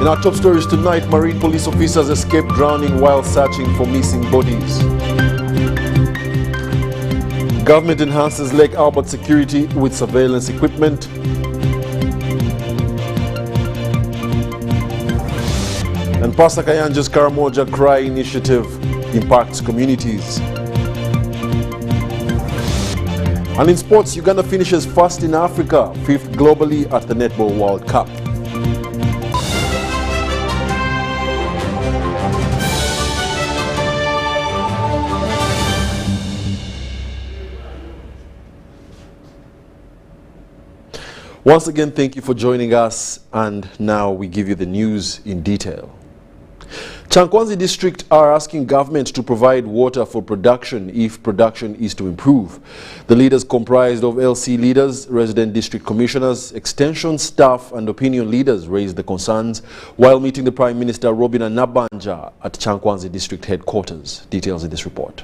In our top stories tonight, marine police officers escaped drowning while searching for missing bodies. Government enhances Lake Albert security with surveillance equipment. And Pastor Kayanja's Karamoja Cry initiative impacts communities. And in sports, Uganda finishes first in Africa, fifth globally at the Netball World Cup. Once again, thank you for joining us, and now we give you the news in detail. Kyankwanzi district are asking government to provide water for production if production is to improve. The leaders comprised of LC leaders, resident district commissioners, extension staff and opinion leaders raised the concerns while meeting the Prime Minister Robina Nabanja at Kyankwanzi district headquarters. Details in this report.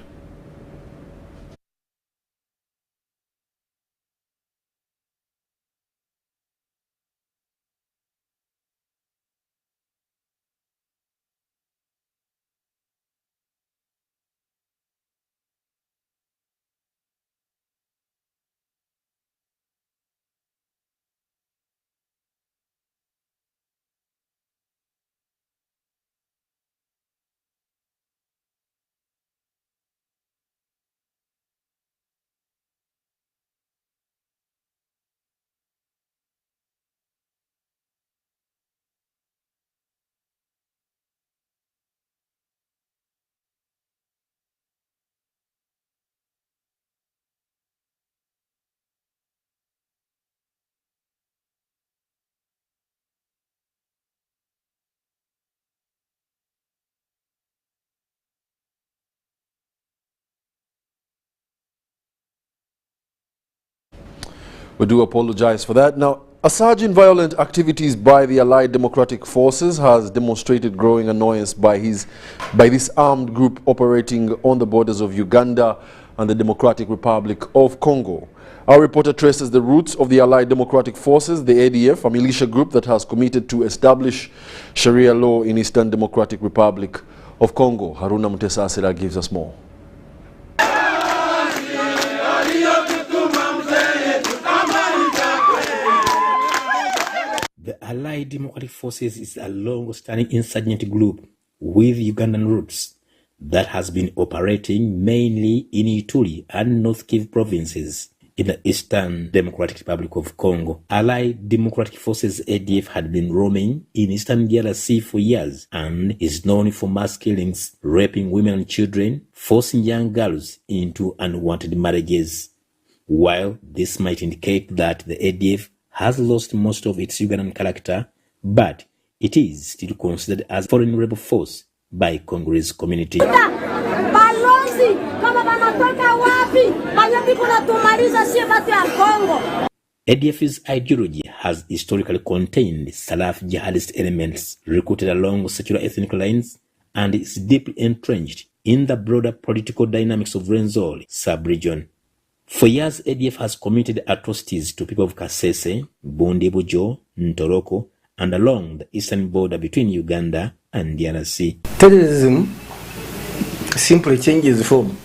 We do apologize for that. Now, a surge in violent activities by the Allied Democratic Forces has demonstrated growing annoyance by this armed group operating on the borders of Uganda and the Democratic Republic of Congo. Our reporter traces the roots of the Allied Democratic Forces, the ADF, a militia group that has committed to establish Sharia law in Eastern Democratic Republic of Congo. Haruna Mutesasira gives us more. The Allied Democratic Forces is a long-standing insurgent group with Ugandan roots that has been operating mainly in Ituri and North Kivu provinces in the Eastern Democratic Republic of Congo. Allied Democratic Forces ADF had been roaming in Eastern DRC for years and is known for mass killings, raping women and children, forcing young girls into unwanted marriages. While this might indicate that the ADF has lost most of its Ugandan character, but it is still considered as a foreign rebel force by Congolese community. ADF's ideology has historically contained Salaf jihadist elements recruited along secular ethnic lines and is deeply entrenched in the broader political dynamics of Rwenzori sub-region. For years, ADF has committed atrocities to people of Kasese, Bundi-Bujo, Ntoroko, and along the eastern border between Uganda and DRC. Terrorism simply changes form.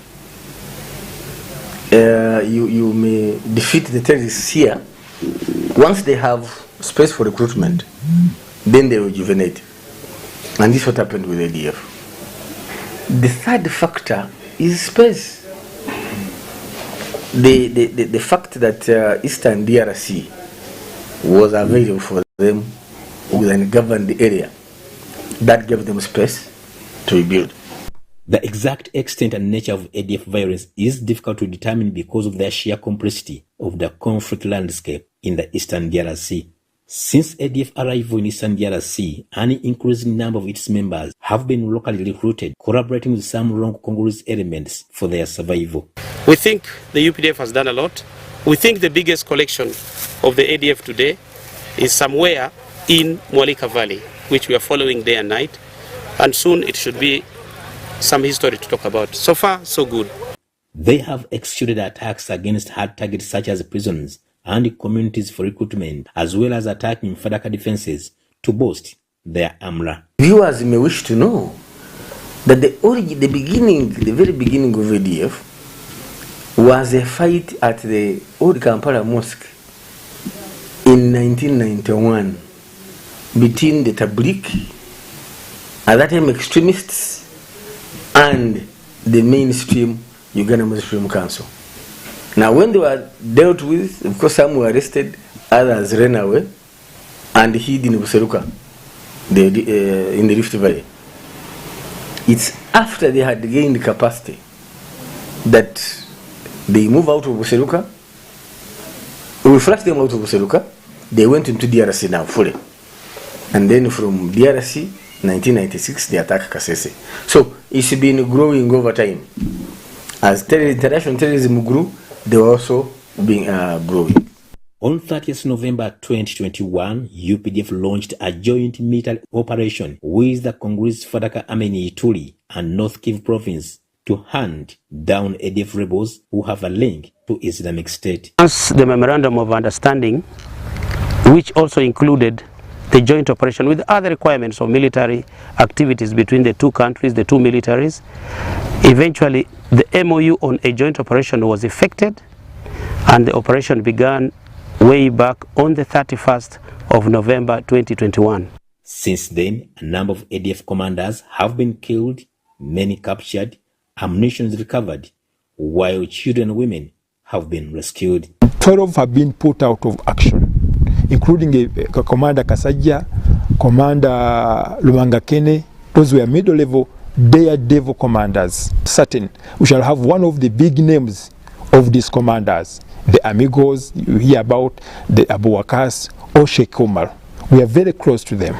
You may defeat the terrorists here. Once they have space for recruitment, then they rejuvenate. And this is what happened with ADF. The third factor is space. The fact that Eastern DRC was available for them within governed area, that gave them space to rebuild. The exact extent and nature of ADF violence is difficult to determine because of the sheer complexity of the conflict landscape in the Eastern DRC. Since ADF arrival in Eastern DRC, an increasing number of its members have been locally recruited, collaborating with some wrong Congolese elements for their survival. We think the UPDF has done a lot. We think the biggest collection of the ADF today is somewhere in Mwalika Valley, which we are following day and night. And soon it should be some history to talk about. So far, so good. They have executed attacks against hard targets such as prisons and communities for recruitment, as well as attacking Fadaka defenses to boast their AMRA. Viewers may wish to know that the very beginning of ADF was a fight at the old Kampala Mosque in 1991 between the Tabligh, at that time extremists, and the mainstream Uganda Muslim Council. Now when they were dealt with, of course some were arrested, others ran away and hid in Buseruka, in the Rift Valley. It's after they had gained capacity that they moved out of Buseruka. We flushed them out of Buseruka. They went into DRC now fully. And then from DRC, 1996, they attacked Kasese. So it's been growing over time. As international terrorism grew, they were also being growing. On 30th November 2021, UPDF launched a joint military operation with the Congolese Fadaka Army in Ituri and North Kivu province to hunt down ADF rebels who have a link to Islamic State. Once the memorandum of understanding, which also included the joint operation with other requirements of military activities between the two countries, the two militaries, eventually the MOU on a joint operation was effected and the operation began way back on the 31st of November 2021. Since then, a number of ADF commanders have been killed, many captured, ammunition recovered, while children and women have been rescued. 12 have been put out of action, including Commander Kasajja, Commander Lumangakene. Those were middle-level daredevil commanders. Certain, we shall have one of the big names of these commanders, the Amigos, you hear about the Abu Wakas or Sheikh Omar. We are very close to them.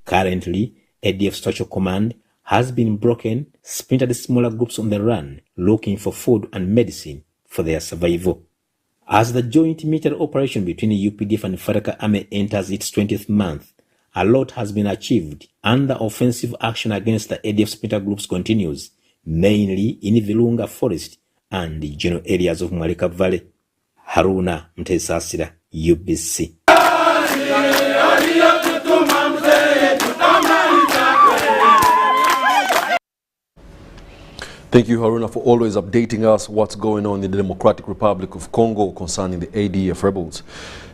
Currently, ADF Social Command has been broken, splintered smaller groups on the run, looking for food and medicine for their survival. As the joint military operation between the UPDF and Fadaka Army enters its 20th month, a lot has been achieved, and the offensive action against the ADF splinter groups continues, mainly in Virunga Forest and the general areas of Mwalika Valley. Haruna Mtesasira, UBC. Thank you, Haruna, for always updating us what's going on in the Democratic Republic of Congo concerning the ADF rebels.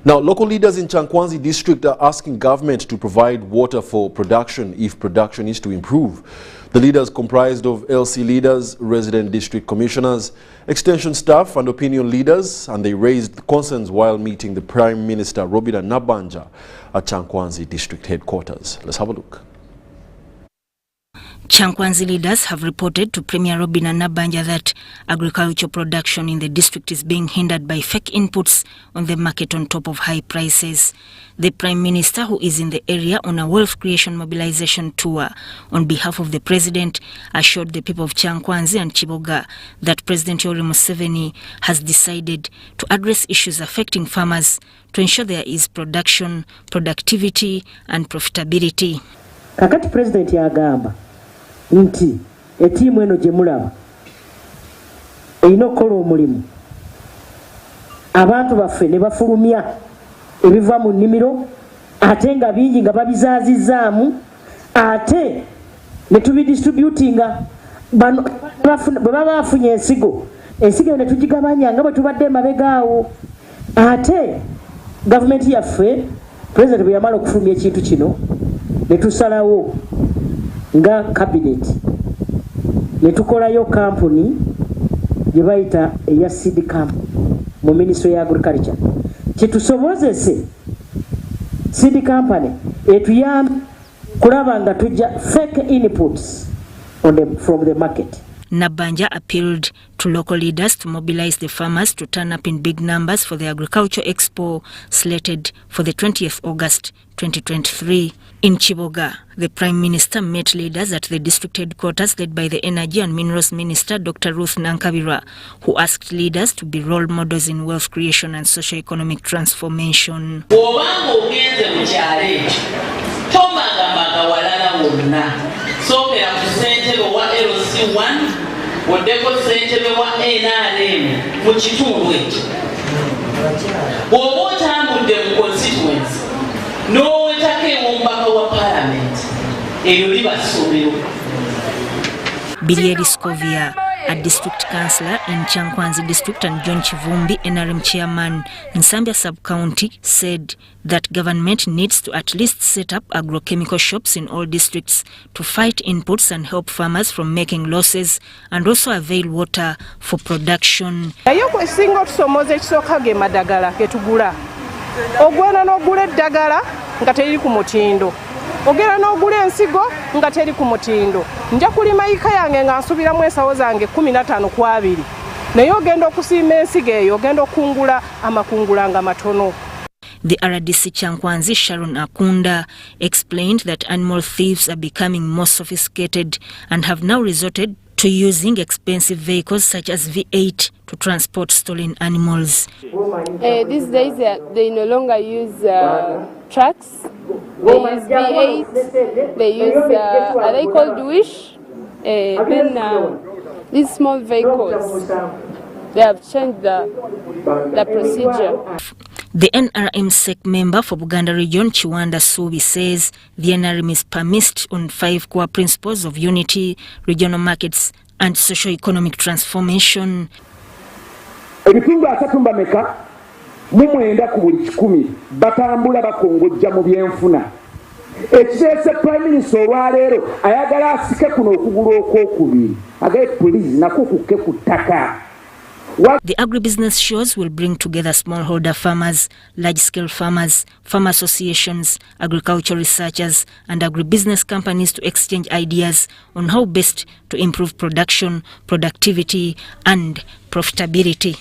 Now, local leaders in Kyankwanzi district are asking government to provide water for production if production is to improve. The leaders comprised of LC leaders, resident district commissioners, extension staff and opinion leaders, and they raised concerns while meeting the Prime Minister Robina Nabanja at Kyankwanzi district headquarters. Let's have a look. Kyankwanzi leaders have reported to Premier Robina Nabanja that agricultural production in the district is being hindered by fake inputs on the market on top of high prices. The Prime Minister, who is in the area on a wealth creation mobilization tour on behalf of the President, assured the people of Kyankwanzi and Chiboga that President Yoweri Museveni has decided to address issues affecting farmers to ensure there is production, productivity and profitability. Kakati President yagamba nti etimu eno gye mulaba erina okukola omulimu abantu baffe ne bafulumya ebiva mu nnimiro ate nga bingi nga babizaazizaamu ate ne tubidistributinga bwe baba bafunye ensigo ne tugigabanya nga bwe tubadde emabegaawo ate gavumenti yaffe President bwe yamala okufulumya ekintu kino ne tusalawo nga cabinet ne tukolayo company gye bayita eya seed camp mu Ministry ya Agriculture kitusobozese seed company etuyambe kulaba nga tujja fake inputs from the market. Nabanja appealed to local leaders to mobilize the farmers to turn up in big numbers for the Agriculture Expo slated for the 20th August 2023. In Chiboga, the Prime Minister met leaders at the district headquarters led by the Energy and Minerals Minister Dr. Ruth Nankabirwa, who asked leaders to be role models in wealth creation and socio-economic transformation. Wodeko ssentebe wa NRM mu kitundu ekyo bw'oba otambudde mu constituency n'owetako omubaka wa parliament eryo liba ssomero. Bilieri Scovia, a district councillor in Kyankwanzi district, and John Chivumbi, NRM chairman in Sambia sub-county, said that government needs to at least set up agrochemical shops in all districts to fight inputs and help farmers from making losses, and also avail water for production. Ayoko singo tusomoze kisoka ge madagala ketugula. Ogwena n'ogula eddagala nga teri ku mutindo. Ogera n'ogula ensigo nga teri ku mutindo. Nja kulima ika yange nga nsubiramu ensawo zange 15 ku 2. Naye ogenda okusiima ensigo eyo ogenda okungula amakungula nga matono. The RDC Kyankwanzi, Sharon Akunda, explained that animal thieves are becoming more sophisticated and have now resorted to using expensive vehicles such as V8 to transport stolen animals. These days they no longer use trucks, they use V8, they use, are they called Wish? These small vehicles, they have changed the procedure. The NRM SEC member for Buganda Region, Chiwanda Subi, says the NRM is permissed on 5 core principles of unity, regional markets and socio-economic transformation. Ebitundu akatumba meka mumwenda ku buli 10 batambula bakongojja mu byenfuna. Ekisese Prime Minister olwaleero ayagala asike kuno okugula okwokubiri agaye police nako kukke ku ttaka. The agribusiness shows will bring together smallholder farmers, large-scale farmers, farm associations, agriculture researchers and agribusiness companies to exchange ideas on how best to improve production, productivity and profitability.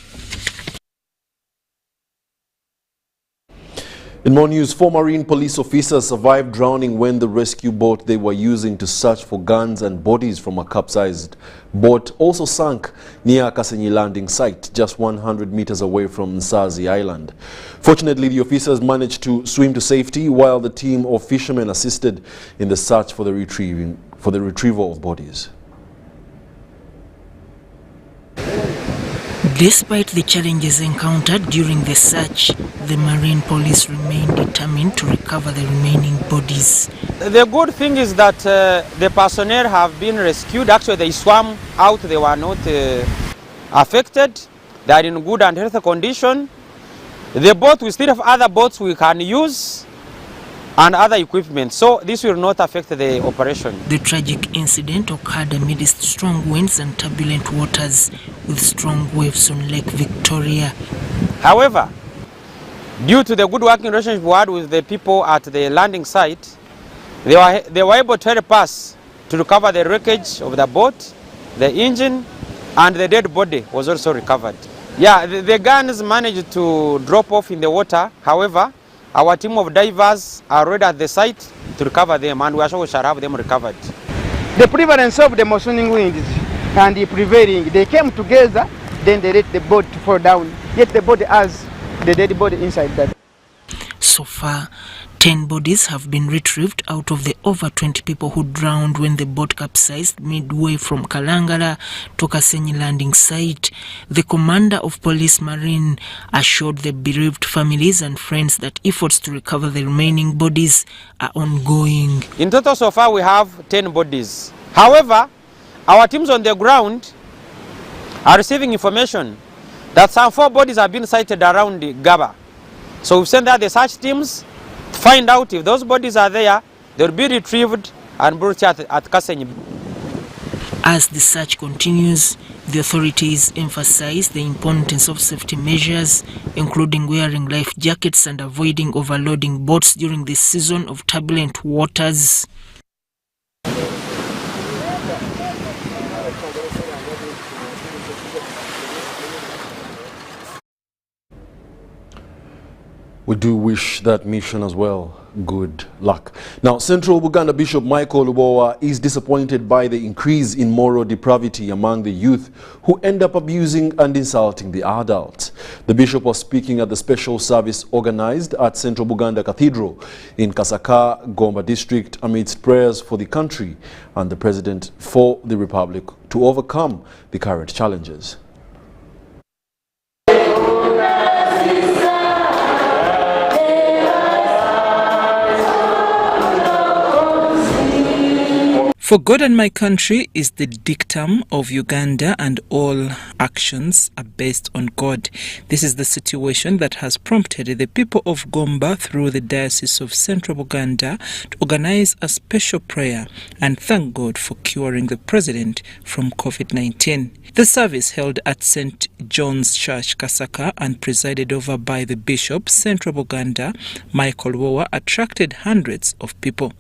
In more news, 4 Marine police officers survived drowning when the rescue boat they were using to search for guns and bodies from a capsized boat also sank near Kasenyi landing site, just 100 meters away from Nsazi Island. Fortunately, the officers managed to swim to safety while the team of fishermen assisted in the search for the retrieval of bodies. Despite the challenges encountered during the search, the Marine Police remain determined to recover the remaining bodies. The good thing is that the personnel have been rescued. Actually, they swam out, they were not affected. They are in good and healthy condition. The boat, we still have other boats we can use and other equipment, so this will not affect the operation. The tragic incident occurred amidst strong winds and turbulent waters with strong waves on Lake Victoria. However, due to the good working relationship we had with the people at the landing site, they were able to help us to recover the wreckage of the boat, the engine, and the dead body was also recovered. Yeah, the guns managed to drop off in the water. However, our team of divers are already at the site to recover them, and we are sure we shall have them recovered. The prevalence of the monsoon winds and the prevailing, they came together, then they let the boat fall down. Yet the boat has the dead body inside that. So far, 10 bodies have been retrieved out of the over 20 people who drowned when the boat capsized midway from Kalangala to Kasenyi landing site. The commander of Police Marine assured the bereaved families and friends that efforts to recover the remaining bodies are ongoing. In total, so far we have 10 bodies. However, our teams on the ground are receiving information that some 4 bodies have been sighted around the Gaba. So we've sent out the search teams to find out if those bodies are there. They'll be retrieved and brought at Kasenyi. As the search continues, the authorities emphasize the importance of safety measures, including wearing life jackets and avoiding overloading boats during this season of turbulent waters. We do wish that mission as well good luck. Now, Central Buganda Bishop Michael Lubowa is disappointed by the increase in moral depravity among the youth who end up abusing and insulting the adults. The bishop was speaking at the special service organized at Central Buganda Cathedral in Kasaka, Gomba district amidst prayers for the country and the President for the Republic to overcome the current challenges. For God and my country is the dictum of Uganda, and all actions are based on God. This is the situation that has prompted the people of Gomba through the Diocese of Central Buganda to organize a special prayer and thank God for curing the President from COVID-19. The service held at St. John's Church, Kasaka, and presided over by the Bishop, Central Buganda, Michael Lubowa, attracted hundreds of people.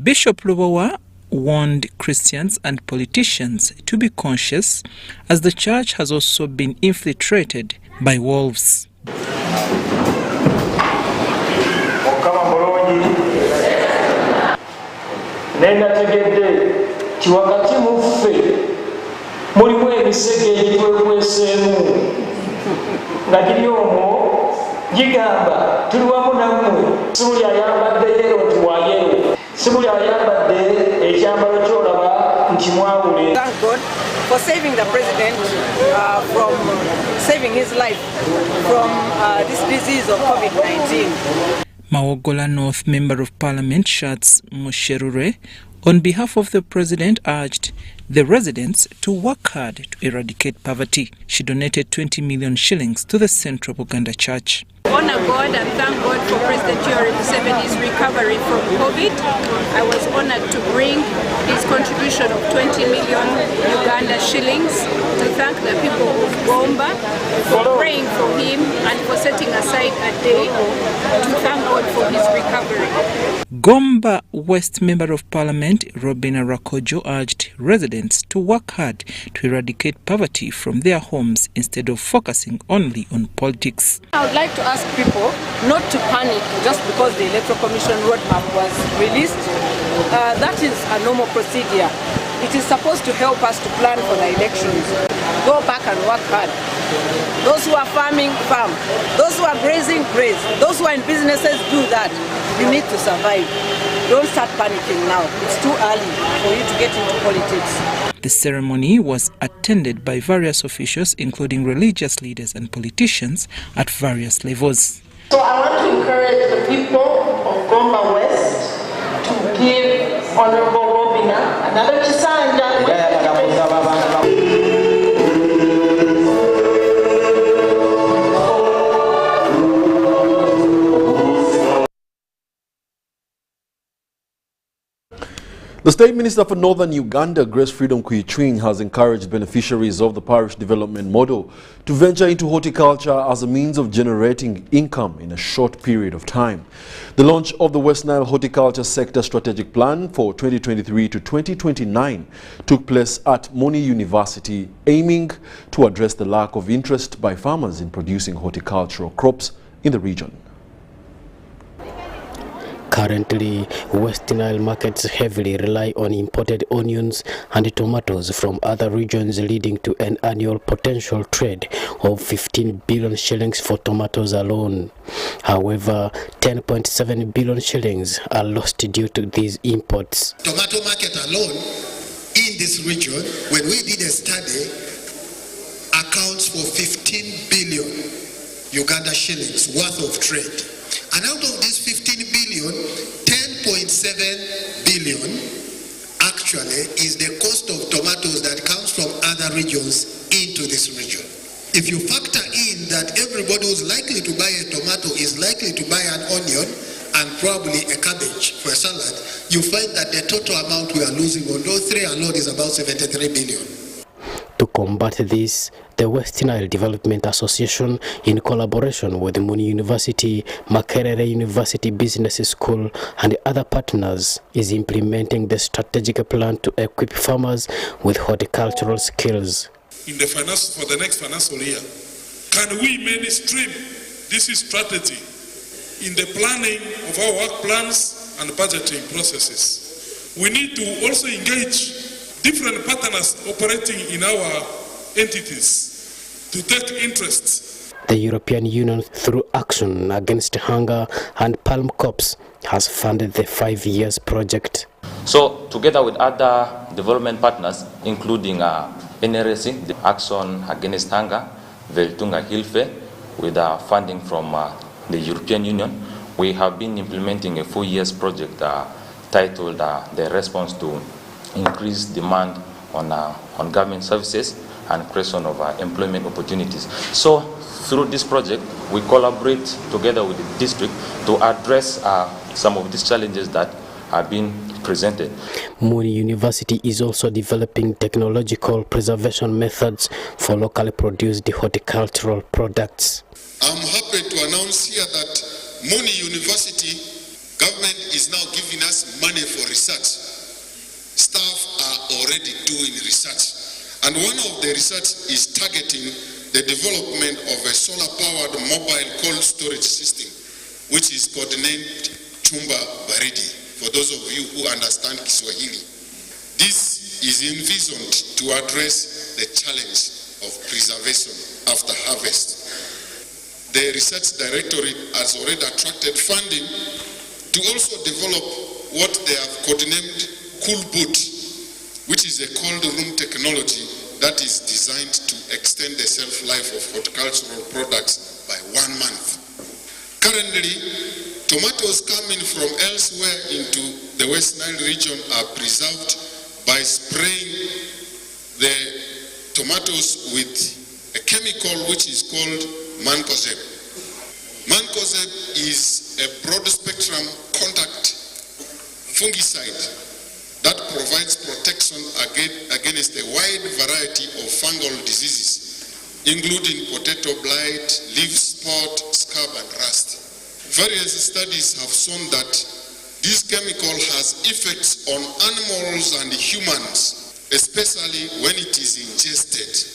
Bishop Lubowa warned Christians and politicians to be conscious, as the church has also been infiltrated by wolves. Thank God for saving the president from saving his life from this disease of COVID-19. Mawogola North Member of Parliament Shats Musherure, on behalf of the president, urged the residents to work hard to eradicate poverty. She donated 20 million shillings to the Central Buganda Church. Honor God and thank God for President Yoweri Museveni's recovery from COVID. I was honored to bring his contribution of 20 million Uganda shillings to thank the people of Gomba for praying for him and for setting aside a day to thank God for his recovery. Gomba West Member of Parliament Robina Rakojo urged residents to work hard to eradicate poverty from their homes instead of focusing only on politics. I would like to ask people not to panic just because the Electoral Commission roadmap was released. That is a normal procedure. It is supposed to help us to plan for the elections. Go back and work hard. Those who are farming, farm. Those who are grazing, graze. Those who are in businesses, do that. You need to survive. Don't start panicking now. It's too early for you to get into politics. The ceremony was attended by various officials, including religious leaders and politicians at various levels. So I want to encourage the people of Gomba West to give Honorable Robina another chisanja. The State Minister for Northern Uganda, Grace Freedom Kuyitwing, has encouraged beneficiaries of the parish development model to venture into horticulture as a means of generating income in a short period of time. The launch of the West Nile Horticulture Sector Strategic Plan for 2023 to 2029 took place at Moni University, aiming to address the lack of interest by farmers in producing horticultural crops in the region. Currently, West Nile markets heavily rely on imported onions and tomatoes from other regions, leading to an annual potential trade of 15 billion shillings for tomatoes alone. However, 10.7 billion shillings are lost due to these imports. Tomato market alone in this region, when we did a study, accounts for 15 billion Uganda shillings worth of trade. And out of this 15 billion, 10.7 billion actually is the cost of tomatoes that comes from other regions into this region. If you factor in that everybody who's likely to buy a tomato is likely to buy an onion and probably a cabbage for a salad, you find that the total amount we are losing on those three alone is about 73 billion. To combat this, the West Nile Development Association, in collaboration with Muni University, Makerere University Business School, and other partners, is implementing the strategic plan to equip farmers with horticultural skills. In the for the next financial year, can we mainstream this strategy in the planning of our work plans and budgeting processes? We need to also engage different partners operating in our entities to take interest. The European Union, through Action Against Hunger and Palm Corps, has funded the 5 years project. So, together with other development partners, including NRC, the Action Against Hunger, Veltunga Hilfe, with funding from the European Union, we have been implementing a 4 years project titled The Response to increased demand on government services and creation of employment opportunities. So through this project, we collaborate together with the district to address some of these challenges that are being presented. Muni University is also developing technological preservation methods for locally produced horticultural products. I'm happy to announce here that Muni University government is now giving us money for research. Staff are already doing research. And one of the research is targeting the development of a solar-powered mobile cold storage system, which is codenamed Chumba Baridi, for those of you who understand Kiswahili. This is envisioned to address the challenge of preservation after harvest. The Research Directorate has already attracted funding to also develop what they have codenamed Cool Boot, which is a cold room technology that is designed to extend the shelf life of horticultural products by 1 month. Currently, tomatoes coming from elsewhere into the West Nile region are preserved by spraying the tomatoes with a chemical which is called mancozeb. Mancozeb is a broad-spectrum contact fungicide that provides protection against a wide variety of fungal diseases, including potato blight, leaf spot, scab, and rust. Various studies have shown that this chemical has effects on animals and humans, especially when it is ingested.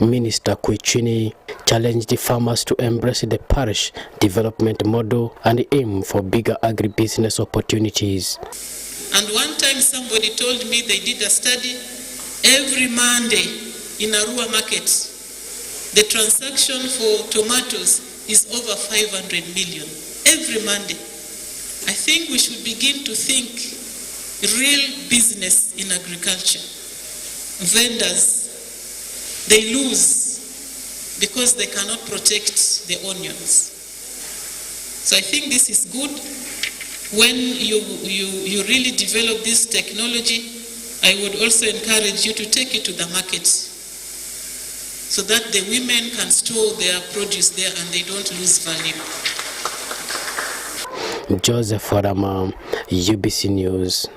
Minister Kuichini challenged the farmers to embrace the parish development model and aim for bigger agribusiness opportunities. And one time somebody told me they did a study. Every Monday in Arua market, the transaction for tomatoes is over 500 million. Every Monday. I think we should begin to think real business in agriculture. Vendors, they lose because they cannot protect the onions. So I think this is good. When you really develop this technology, I would also encourage you to take it to the market so that the women can store their produce there and they don't lose value. Joseph Warama, UBC News.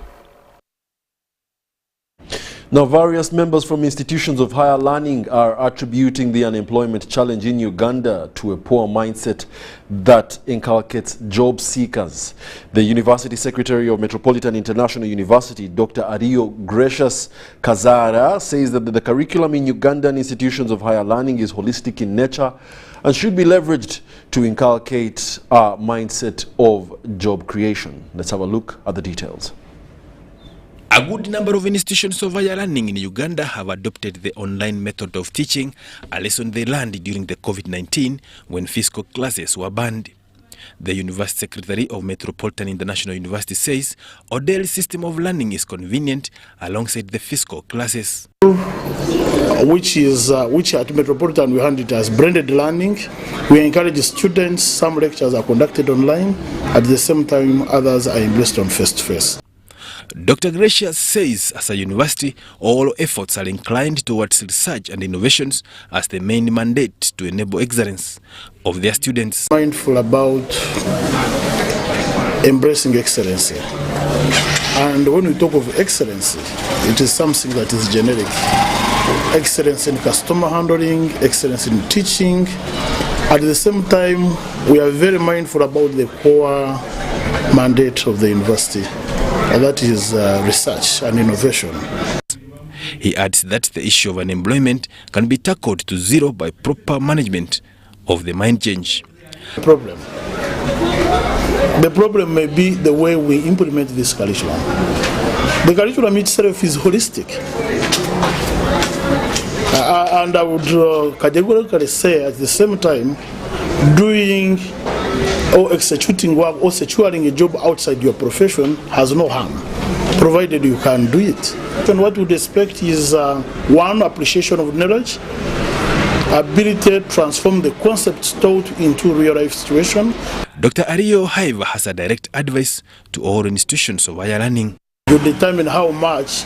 Now, various members from institutions of higher learning are attributing the unemployment challenge in Uganda to a poor mindset that inculcates job seekers. The University Secretary of Metropolitan International University, Dr. Ario Gracious Kazara, says that the curriculum in Ugandan institutions of higher learning is holistic in nature and should be leveraged to inculcate a mindset of job creation. Let's have a look at the details. A good number of institutions of higher learning in Uganda have adopted the online method of teaching, a lesson they learned during the COVID-19 when physical classes were banned. The University Secretary of Metropolitan International University says Odell's system of learning is convenient alongside the physical classes. Which at Metropolitan we hand it as blended learning. We encourage students, some lectures are conducted online, at the same time others are embraced on face-to-face. Dr. Gracious says as a university, all efforts are inclined towards research and innovations as the main mandate to enable excellence of their students. Mindful about embracing excellency. And when we talk of excellency, it is something that is generic. Excellence in customer handling, excellence in teaching. At the same time, we are very mindful about the core mandate of the university. And that is research and innovation. He adds that the issue of unemployment can be tackled to zero by proper management of the mind change. The problem may be the way we implement this curriculum. The curriculum itself is holistic. And I would categorically say at the same time, doing or executing work or securing a job outside your profession has no harm, provided you can do it. And what we'd expect is one, appreciation of knowledge, ability to transform the concepts taught into real-life situation. Dr. Ario, however, has a direct advice to all institutions of higher learning. You determine how much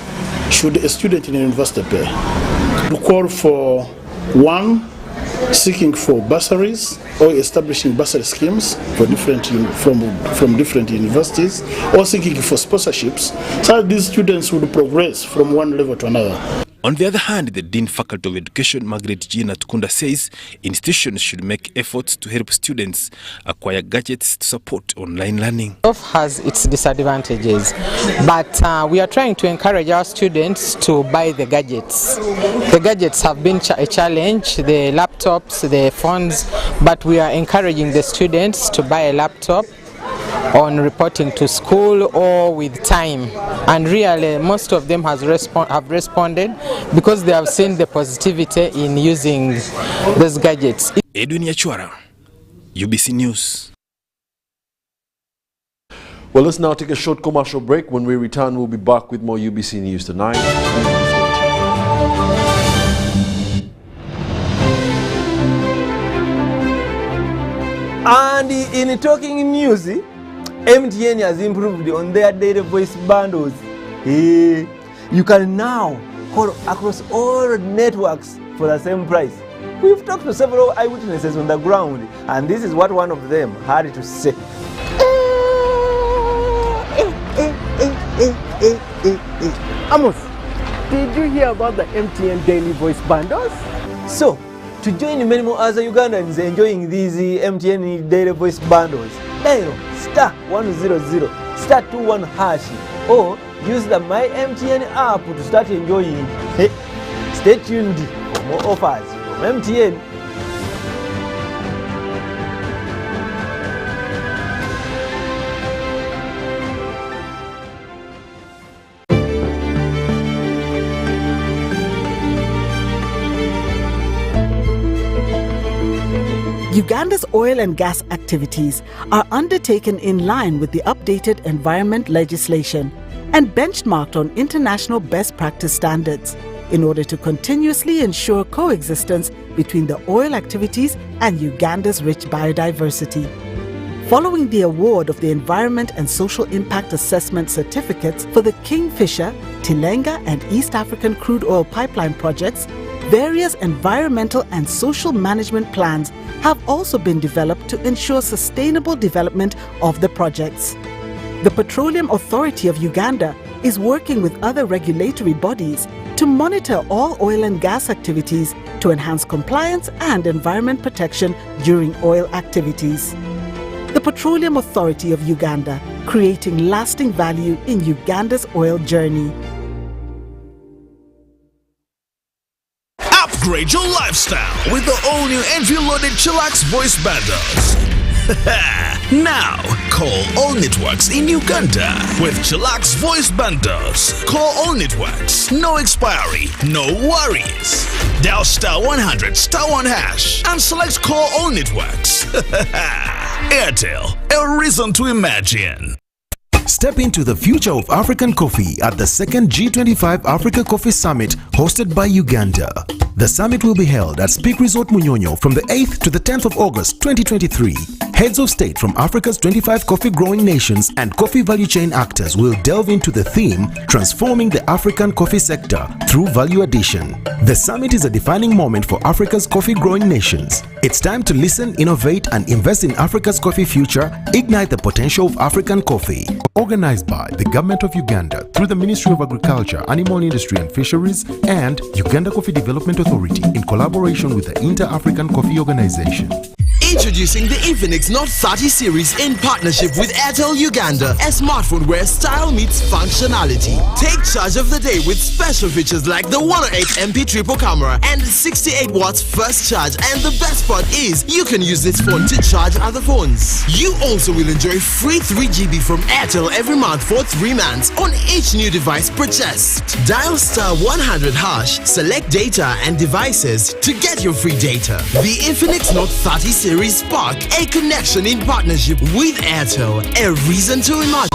should a student in a university pay? To call for one, seeking for bursaries or establishing bursary schemes for different from different universities, or seeking for sponsorships so that these students would progress from one level to another. On the other hand, the Dean Faculty of Education, Margaret Gina Tukunda, says institutions should make efforts to help students acquire gadgets to support online learning. It has its disadvantages, but we are trying to encourage our students to buy the gadgets. The gadgets have been a challenge, the laptops, the phones, but we are encouraging the students to buy a laptop on reporting to school or with time, and really most of them have responded because they have seen the positivity in using those gadgets. Edwin Yachwara, UBC News. Well, let's now take a short commercial break. When we return, we'll be back with more UBC News tonight. And in talking news, MTN has improved on their data voice bundles. You can now call across all networks for the same price. We've talked to several eyewitnesses on the ground, and this is what one of them had to say. Amos, did you hear about the MTN daily voice bundles? So, to join many more other Ugandans enjoying these MTN daily voice bundles, dial *100 *21# or use the My MTN app to start enjoying. Stay tuned for more offers from MTN. Uganda's oil and gas activities are undertaken in line with the updated environment legislation and benchmarked on international best practice standards in order to continuously ensure coexistence between the oil activities and Uganda's rich biodiversity. Following the award of the Environment and Social Impact Assessment certificates for the Kingfisher, Tilenga and East African crude oil pipeline projects, various environmental and social management plans have also been developed to ensure sustainable development of the projects. The Petroleum Authority of Uganda is working with other regulatory bodies to monitor all oil and gas activities to enhance compliance and environment protection during oil activities. The Petroleum Authority of Uganda, creating lasting value in Uganda's oil journey. Upgrade your lifestyle with the all-new entry-loaded Chillax voice bundles. Now, call all networks in Uganda with Chillax voice bundles. Call all networks, no expiry, no worries. Dial *100 *1# and select call all networks. Airtel, a reason to imagine. Step into the future of African coffee at the second G25 Africa Coffee Summit hosted by Uganda. The summit will be held at Speak Resort Munyonyo from the 8th to the 10th of August 2023. Heads of state from Africa's 25 coffee growing nations and coffee value chain actors will delve into the theme, Transforming the African Coffee Sector Through Value Addition. The summit is a defining moment for Africa's coffee growing nations. It's time to listen, innovate and invest in Africa's coffee future, ignite the potential of African coffee. Organized by the Government of Uganda through the Ministry of Agriculture, Animal Industry and Fisheries and Uganda Coffee Development Authority in collaboration with the Inter-African Coffee Organization. Introducing the Infinix Note 30 series in partnership with Airtel Uganda, a smartphone where style meets functionality. Take charge of the day with special features like the 108MP triple camera and 68 watts first charge, and the best part is you can use this phone to charge other phones. You also will enjoy free 3GB from Airtel every month for 3 months on each new device purchased. Dial *100#, select data and devices to get your free data. The Infinix Note 30 series Spark, a connection in partnership with Airtel, a reason to imagine.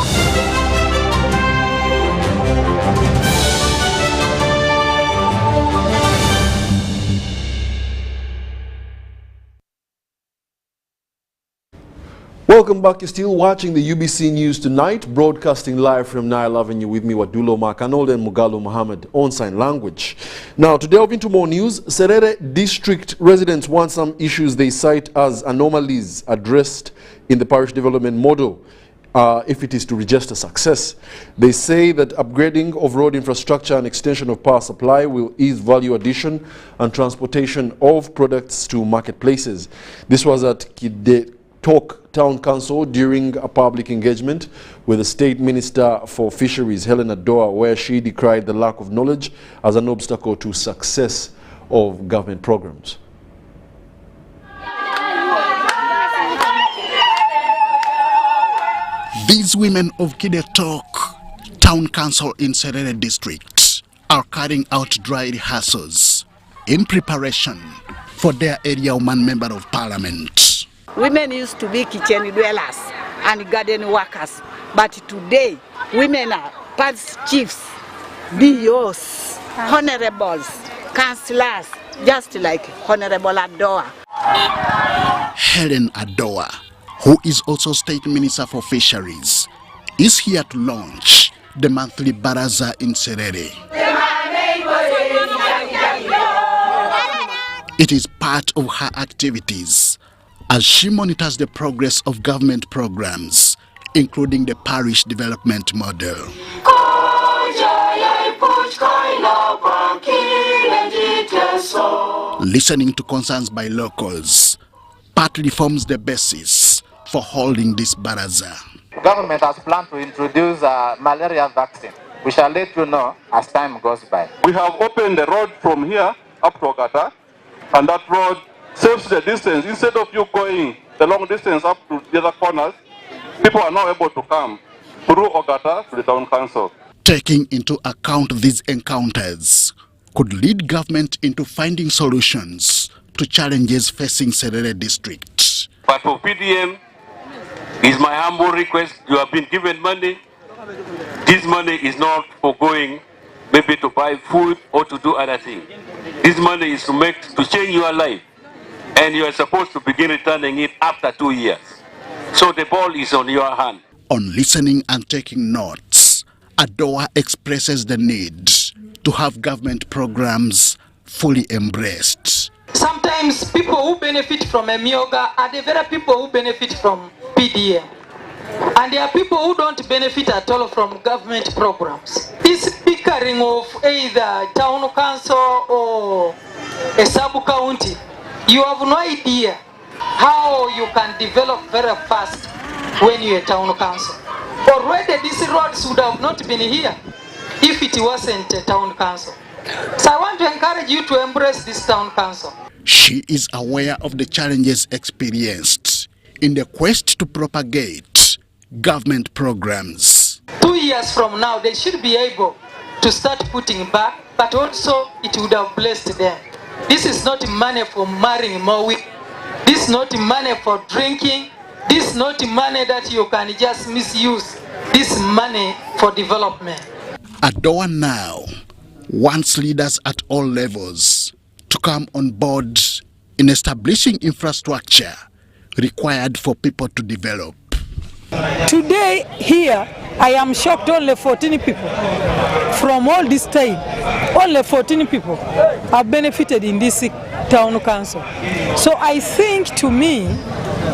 Welcome back. You're still watching the UBC News Tonight, broadcasting live from Nile Avenue with me, Wadulo Makanold and Mugalo Mohammed on sign language. Now, to delve into more news, Serere District residents want some issues they cite as anomalies addressed in the parish development model. If it is to register success. They say that upgrading of road infrastructure and extension of power supply will ease value addition and transportation of products to marketplaces. This was at Kide Talk Town Council during a public engagement with the State Minister for Fisheries, Helena Doa, where she decried the lack of knowledge as an obstacle to success of government programs. These women of Kide Talk Town Council in Serere District are carrying out dry rehearsals in preparation for their area woman member of parliament. Women used to be kitchen dwellers and garden workers, but today women are parish chiefs, DOs, honorables, councillors, just like Honorable Adoa. Helen Adoa, who is also State Minister for Fisheries, is here to launch the monthly Baraza in Serere. It is part of her activities as she monitors the progress of government programs, including the parish development model. Listening to concerns by locals partly forms the basis for holding this baraza. Government has planned to introduce a malaria vaccine. We shall let you know as time goes by. We have opened the road from here up to Ogata, and that road saves the distance. Instead of you going the long distance up to the other corners, people are now able to come through Ogata to the town council. Taking into account these encounters could lead government into finding solutions to challenges facing Serere District. But for PDM, it's my humble request, you have been given money. This money is not for going maybe to buy food or to do other things. This money is to change your life. And you are supposed to begin returning it after 2 years. So the ball is on your hand. On listening and taking notes, Adoa expresses the need to have government programs fully embraced. Sometimes people who benefit from Emioga are the very people who benefit from PDM. And there are people who don't benefit at all from government programs. This bickering of either town council or a sub-county, you have no idea how you can develop very fast when you're a town council. Already these roads would have not been here if it wasn't a town council. So I want to encourage you to embrace this town council. She is aware of the challenges experienced in the quest to propagate government programs. 2 years from now, they should be able to start putting back, but also it would have blessed them. This is not money for marrying more women. This is not money for drinking. This is not money that you can just misuse. This is money for development. Adoa now wants leaders at all levels to come on board in establishing infrastructure required for people to develop. Today here, I am shocked only 14 people from all this time. Only 14 people have benefited in this town council. So I think to me,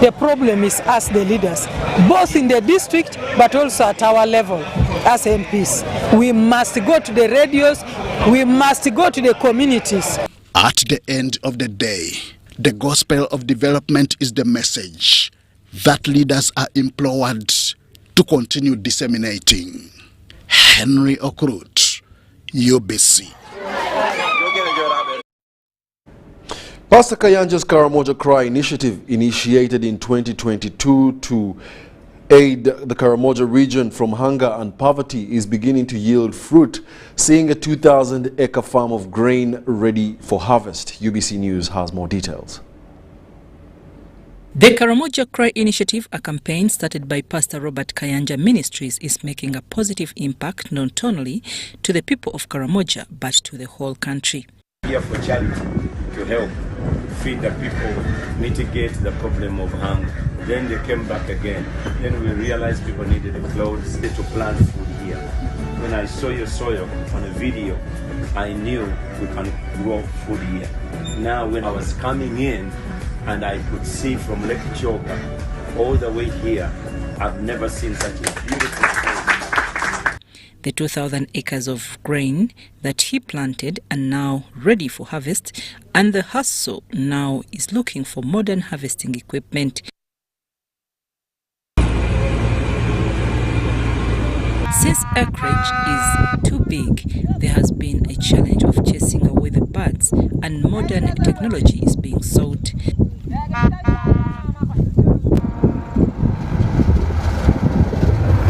the problem is us the leaders, both in the district but also at our level as MPs. We must go to the radios, we must go to the communities. At the end of the day, the gospel of development is the message that leaders are implored to continue disseminating. Henry Okrut, UBC. Pastor Kayanja's Karamoja Cry initiative, initiated in 2022 to aid the Karamoja region from hunger and poverty, is beginning to yield fruit, seeing a 2,000-acre farm of grain ready for harvest. UBC News has more details. The Karamoja Cry initiative, a campaign started by Pastor Robert Kayanja Ministries, is making a positive impact not only to the people of Karamoja but to the whole country. Here for charity to help feed the people, mitigate the problem of hunger. Then they came back again. Then we realized people needed the clothes to plant food here. When I saw your soil on a video, I knew we can grow food here. Now when I was coming in and I could see from Lake Choga all the way here, I've never seen such a beautiful place. The 2,000 acres of grain that he planted are now ready for harvest, and the hustle now is looking for modern harvesting equipment. Since acreage is too big, there has been a challenge of chasing away the birds, and modern technology is being sought.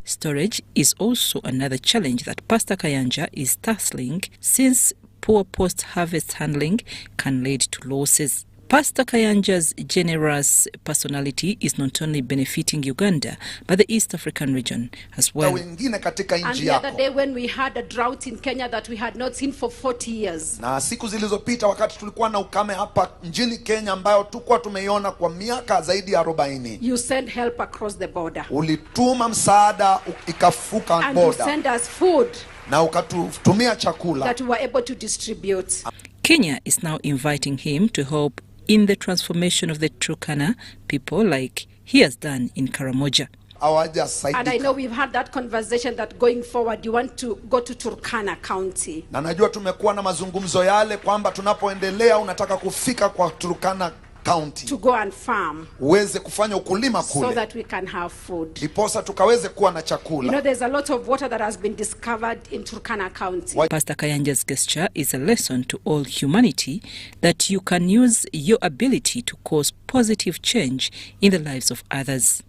Storage is also another challenge that Pastor Kayanja is tackling, since poor post-harvest handling can lead to losses. Pastor Kayanja's generous personality is not only benefiting Uganda, but the East African region as well. And the other day when we had a drought in Kenya that we had not seen for 40 years. Na siku zilizopita wakati tulikuwa na ukame hapa nchini Kenya ambayo tulikuwa tumeiona kwa miaka zaidi ya 40. You send help across the border. Ulituma msaada ikafuka border. And you send us food. Na ukatutumia chakula. That we were able to distribute. Kenya is now inviting him to help in the transformation of the Turkana people, like he has done in Karamoja. And I know we've had that conversation that going forward you want to go to Turkana County. Na najua tumekuwa na mazungumzo yale kwamba tunapoendelea unataka kufika kwa Turkana County. To go and farm. Uweze kufanya ukulima kule. So that we can have food. Diposa tukaweze kuwa na chakula. You know, there's a lot of water that has been discovered in Turkana County. Pastor Kayanja's gesture is a lesson to all humanity that you can use your ability to cause positive change in the lives of others.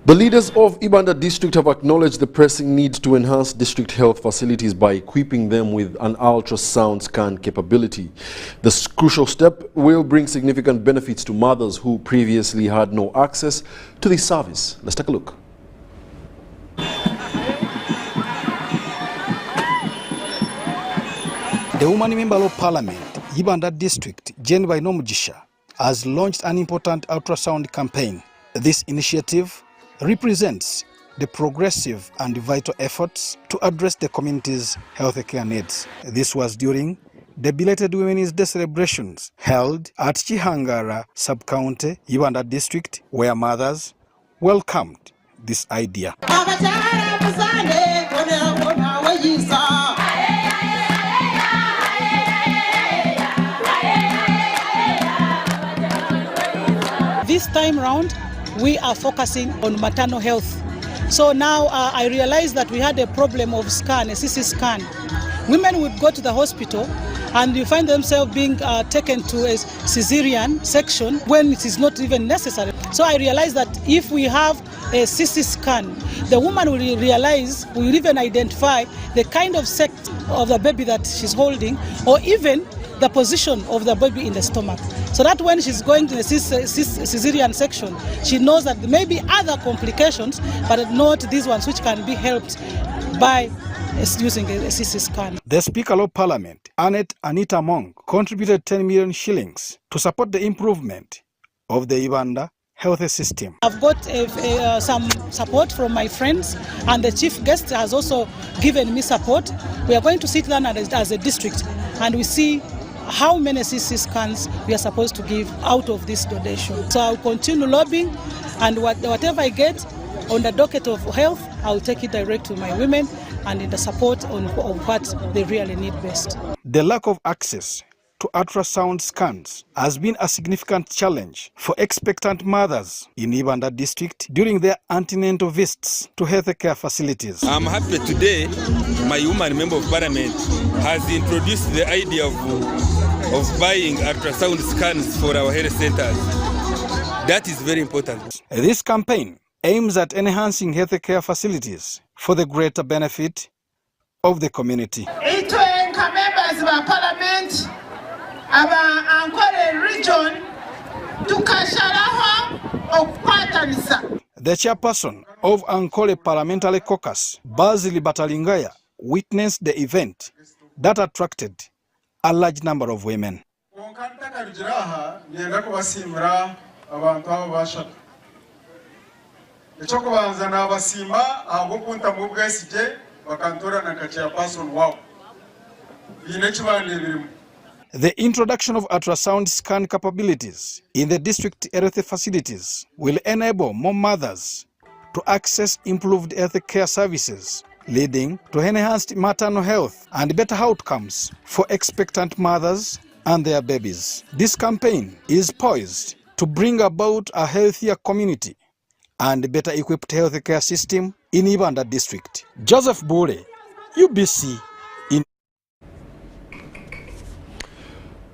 The leaders of Ibanda district have acknowledged the pressing need to enhance district health facilities by equipping them with an ultrasound scan capability. This crucial step will bring significant benefits to mothers who previously had no access to this service. Let's take a look. The woman member of parliament, Ibanda district, Jane Bainomugisha, has launched an important ultrasound campaign. This initiative represents the progressive and vital efforts to address the community's healthcare needs. This was during the belated Women's Day celebrations held at Chihangara sub-county, Ibanda district, where mothers welcomed this idea. This time round, we are focusing on maternal health. So now I realize that we had a problem of scan, a CC scan. Women would go to the hospital and you find themselves being taken to a cesarean section when it is not even necessary. So I realized that if we have a CC scan, the woman will realize, will even identify the kind of sex of the baby that she's holding, or even the position of the baby in the stomach. So that when she's going to the cesarean section, she knows that there may be other complications, but not these ones which can be helped by using a CC scan. The Speaker of Parliament, Anita Monk, contributed 10 million shillings to support the improvement of the Ibanda health system. I've got some support from my friends, and the chief guest has also given me support. We are going to sit down as a district and we see how many CC scans we are supposed to give out of this donation. So I'll continue lobbying, and whatever I get on the docket of health, I'll take it direct to my women and in the support on what they really need best. The lack of access to ultrasound scans has been a significant challenge for expectant mothers in Ibanda district during their antenatal visits to healthcare facilities. I'm happy today my woman member of parliament has introduced the idea of buying ultrasound scans for our health centers. That is very important. This campaign aims at enhancing healthcare facilities for the greater benefit of the community. Members of parliament, our Ankole region, The chairperson of Ankole Parliamentary Caucus, Basil Batalingaya, witnessed the event that attracted a large number of women. The introduction of ultrasound scan capabilities in the district health facilities will enable more mothers to access improved health care services, leading to enhanced maternal health and better outcomes for expectant mothers and their babies. This campaign is poised to bring about a healthier community and better equipped healthcare system in Ibanda district. Joseph Bole, UBC in.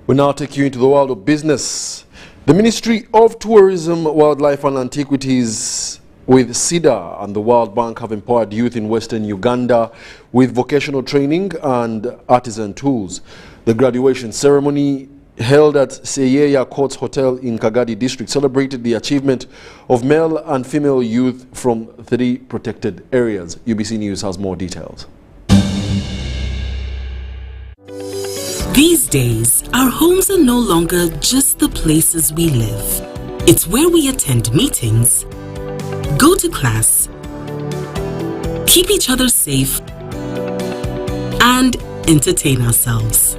We now take you into the world of business. The Ministry of Tourism, Wildlife and Antiquities with SIDA and the World Bank have empowered youth in Western Uganda with vocational training and artisan tools. The graduation ceremony held at Seyeya Courts Hotel in Kagadi district celebrated the achievement of male and female youth from 3 protected areas. UBC News has more details. These days, our homes are no longer just the places we live. It's where we attend meetings, go to class, keep each other safe, and entertain ourselves.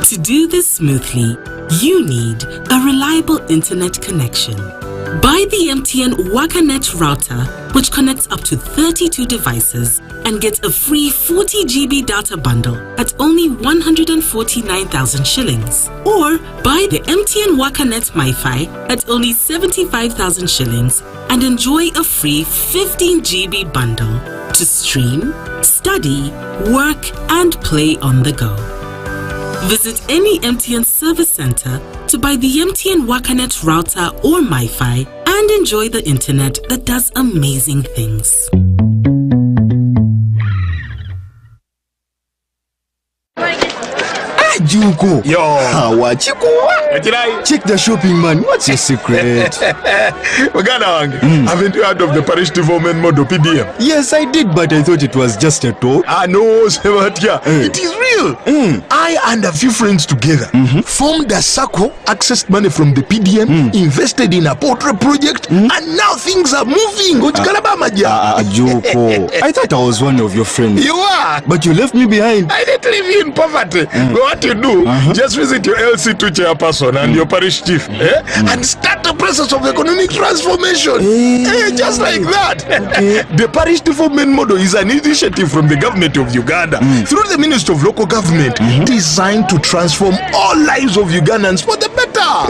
To do this smoothly, you need a reliable internet connection. Buy the MTN WakaNet router, which connects up to 32 devices and gets a free 40 GB data bundle at only 149,000 shillings. Or buy the MTN WakaNet MiFi at only 75,000 shillings and enjoy a free 15 GB bundle to stream, study, work, and play on the go. Visit any MTN service center to buy the MTN WakaNet router or MiFi and enjoy the internet that does amazing things. Juko. Yo. Check the shopping, man. What's your secret? Haven't you heard of the Parish development model PDM? Yes, I did, but I thought it was just a talk. No, it is real. I and a few friends together formed a circle, accessed money from the PDM, invested in a portrait project, and now things are moving. Juko. I thought I was one of your friends. You are. But you left me behind. I didn't leave you in poverty. What you do, just visit your LC2 chairperson and your parish chief and start the process of economic transformation. Just like that. The Parish development model is an initiative from the government of Uganda through the Ministry of Local Government designed to transform all lives of Ugandans for the better.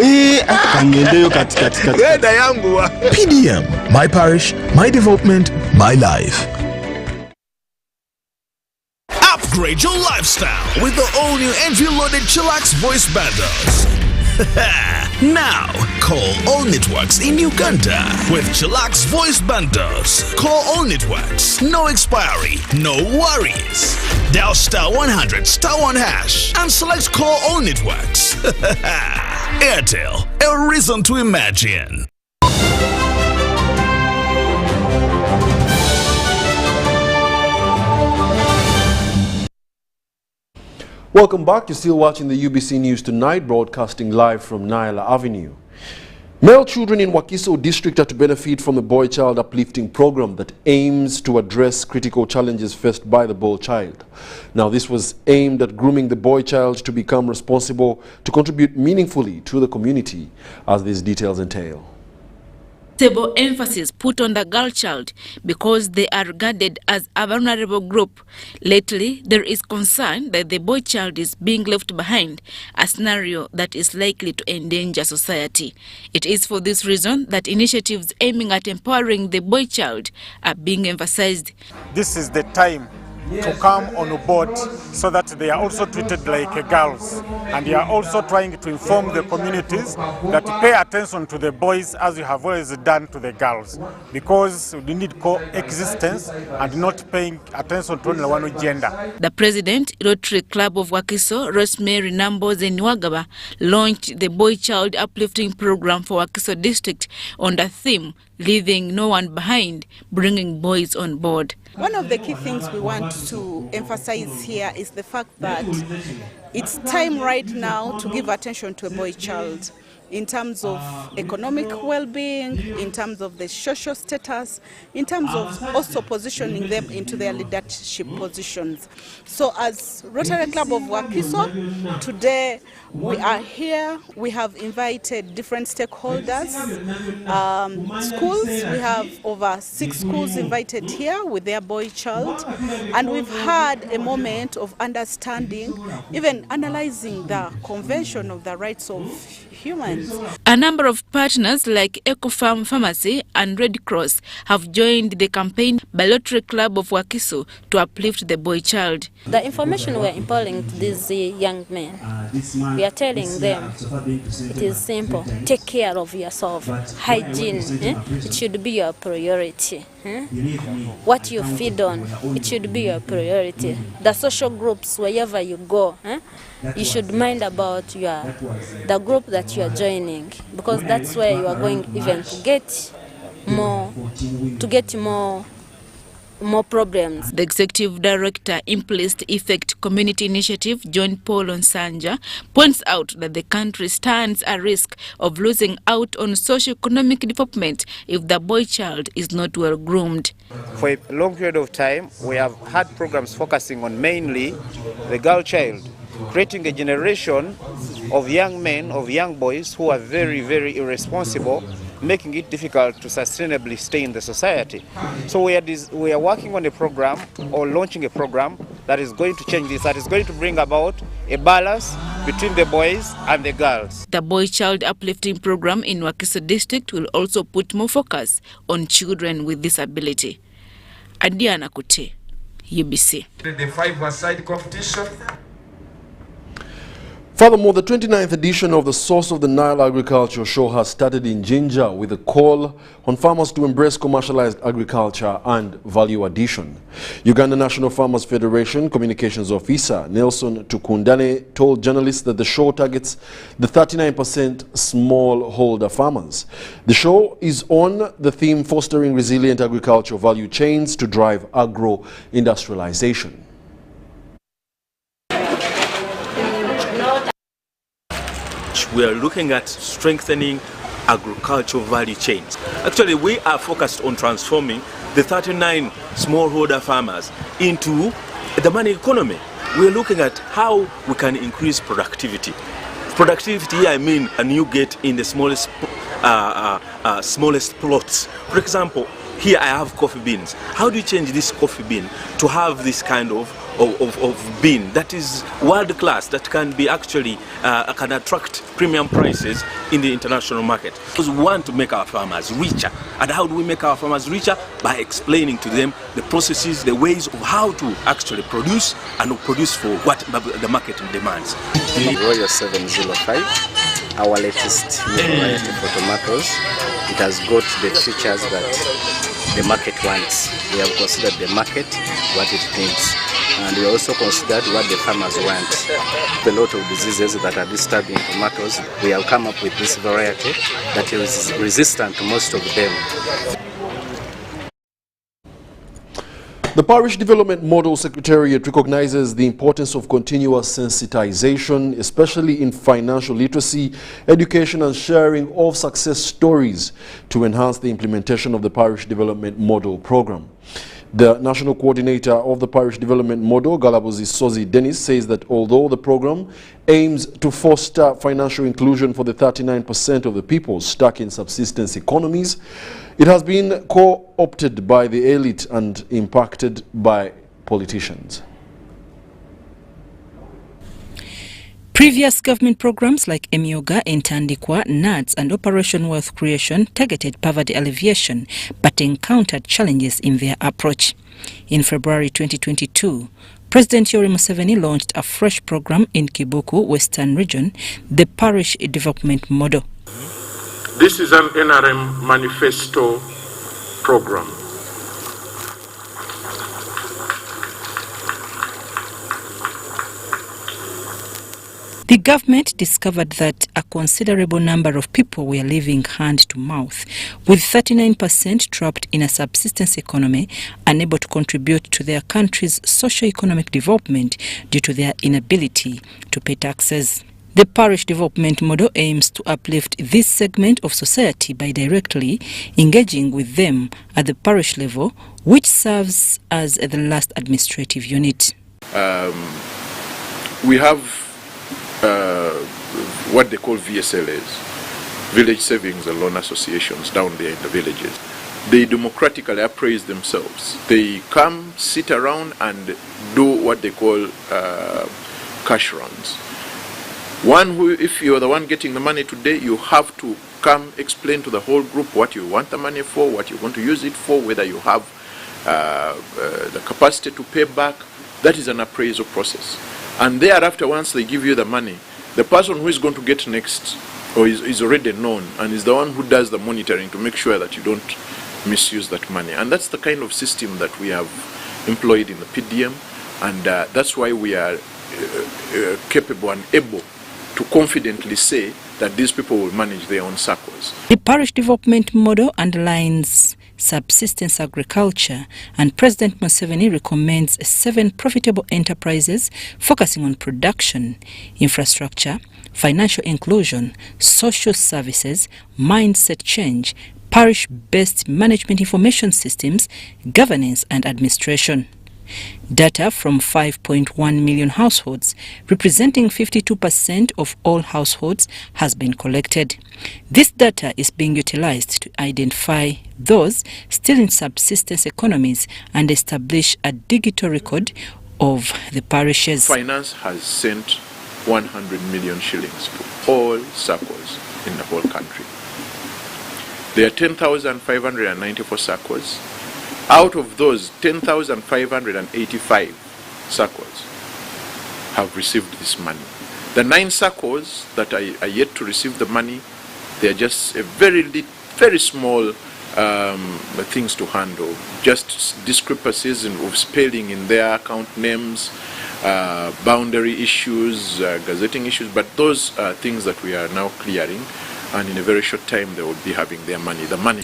PDM, my parish, my development, my life. Upgrade your lifestyle with the all-new entry-loaded Chillax voice bundles. Now, call all networks in Uganda with Chillax voice bundles. Call all networks, no expiry, no worries. Dial *100 *1# and select call all networks. Airtel, a reason to imagine. Welcome back. You're still watching the UBC News Tonight, broadcasting live from Naila Avenue. Male children in Wakiso district are to benefit from the Boy Child Uplifting program that aims to address critical challenges faced by the boy child. Now, this was aimed at grooming the boy child to become responsible to contribute meaningfully to the community, as these details entail. Table emphasis put on the girl child because they are regarded as a vulnerable group. Lately, there is concern that the boy child is being left behind, a scenario that is likely to endanger society. It is for this reason that initiatives aiming at empowering the boy child are being emphasized. This is the time to come on board so that they are also treated like girls. And we are also trying to inform the communities that pay attention to the boys as you have always done to the girls, because we need coexistence and not paying attention to only one gender. The president, Rotary Club of Wakiso, Rosemary Namboze Nwagaba, launched the Boy Child Uplifting Program for Wakiso District on the theme, Leaving No One Behind, Bringing Boys on Board. One of the key things we want to emphasize here is the fact that it's time right now to give attention to a boy child in terms of economic well-being, in terms of the social status, in terms of also positioning them into their leadership positions. So as Rotary Club of Wakiso, today we are here. We have invited different stakeholders, schools. We have over 6 schools invited here with their boy child, and we've had a moment of understanding, even analyzing the Convention of the Rights of Humans. A number of partners like EcoFarm Pharmacy and Red Cross have joined the campaign by Rotary Club of Wakiso to uplift the boy child. The information we are imparting to these young men, we are telling them it is simple. Take care of yourself. Hygiene, it should be your priority. What you feed on, it should be your priority. The social groups, wherever you go, you should mind about the group that you are joining, because that's where you are going even to get more problems. The Executive Director, Implicit Effect Community Initiative, John Paul Onsanja, points out that the country stands a risk of losing out on socio-economic development if the boy child is not well groomed. For a long period of time, we have had programs focusing on mainly the girl child, creating a generation of young men, of young boys who are very, very irresponsible, making it difficult to sustainably stay in the society. So we are working on a program, or launching a program, that is going to change this, that is going to bring about a balance between the boys and the girls. The Boy Child Uplifting Program in Wakiso District will also put more focus on children with disability. Adiana Kute, UBC. The 5-a-side competition. Furthermore, the 29th edition of the Source of the Nile Agriculture Show has started in Jinja with a call on farmers to embrace commercialized agriculture and value addition. Uganda National Farmers Federation Communications Officer Nelson Tukundane told journalists that the show targets the 39% smallholder farmers. The show is on the theme Fostering Resilient Agricultural Value Chains to Drive Agro-Industrialization. We are looking at strengthening agricultural value chains. Actually, we are focused on transforming the 39 smallholder farmers into the money economy. We are looking at how we can increase productivity. Productivity, I mean, and you get in the smallest plots. For example, here I have coffee beans. How do you change this coffee bean to have this kind of bean that is world class, that can be actually can attract premium prices in the international market? Because we want to make our farmers richer. And how do we make our farmers richer? By explaining to them the processes, the ways of how to actually produce, and produce for what the market demands. Royal 705, our latest variety for tomatoes. It has got the features that the market wants. We have considered the market, what it needs. And we also considered what the farmers want. A lot of diseases that are disturbing tomatoes, we have come up with this variety that is resistant to most of them. The Parish Development Model Secretariat recognizes the importance of continuous sensitization, especially in financial literacy, education and sharing of success stories to enhance the implementation of the Parish Development Model program. The national coordinator of the Parish Development Model, Galabuzi Sozi Dennis, says that although the program aims to foster financial inclusion for the 39% of the people stuck in subsistence economies, it has been co-opted by the elite and impacted by politicians. Previous government programs like Emyoga, Intandikwa, NADS and Operation Wealth Creation targeted poverty alleviation but encountered challenges in their approach. In February 2022, President Yoweri Museveni launched a fresh program in Kibuku, Western Region, the Parish Development Model. This is an NRM manifesto program. The government discovered that a considerable number of people were living hand to mouth, with 39% trapped in a subsistence economy, unable to contribute to their country's socio-economic development due to their inability to pay taxes. The parish development model aims to uplift this segment of society by directly engaging with them at the parish level, which serves as the last administrative unit. We have what they call VSLAs, Village Savings and Loan Associations, down there in the villages. They democratically appraise themselves. They come, sit around and do what they call cash runs. If you're the one getting the money today, you have to come explain to the whole group what you want the money for, what you want to use it for, whether you have the capacity to pay back. That is an appraisal process. And thereafter, once they give you the money, the person who is going to get next or is already known and is the one who does the monitoring to make sure that you don't misuse that money. And that's the kind of system that we have employed in the PDM, and that's why we are capable and able to confidently say that these people will manage their own circles. The parish development model underlines subsistence agriculture, and President Museveni recommends 7 profitable enterprises focusing on production, infrastructure, financial inclusion, social services, mindset change, parish-based management information systems, governance and administration. Data from 5.1 million households, representing 52% of all households, has been collected. This data is being utilized to identify those still in subsistence economies and establish a digital record of the parishes. Finance has sent 100 million shillings to all circles in the whole country. There are 10,594 circles. Out of those, 10,585 circles have received this money. The 9 circles that are yet to receive the money, they are just a very small things to handle. Just discrepancies of spelling in their account names, boundary issues, gazetting issues, but those are things that we are now clearing, and in a very short time they will be having their money. The money.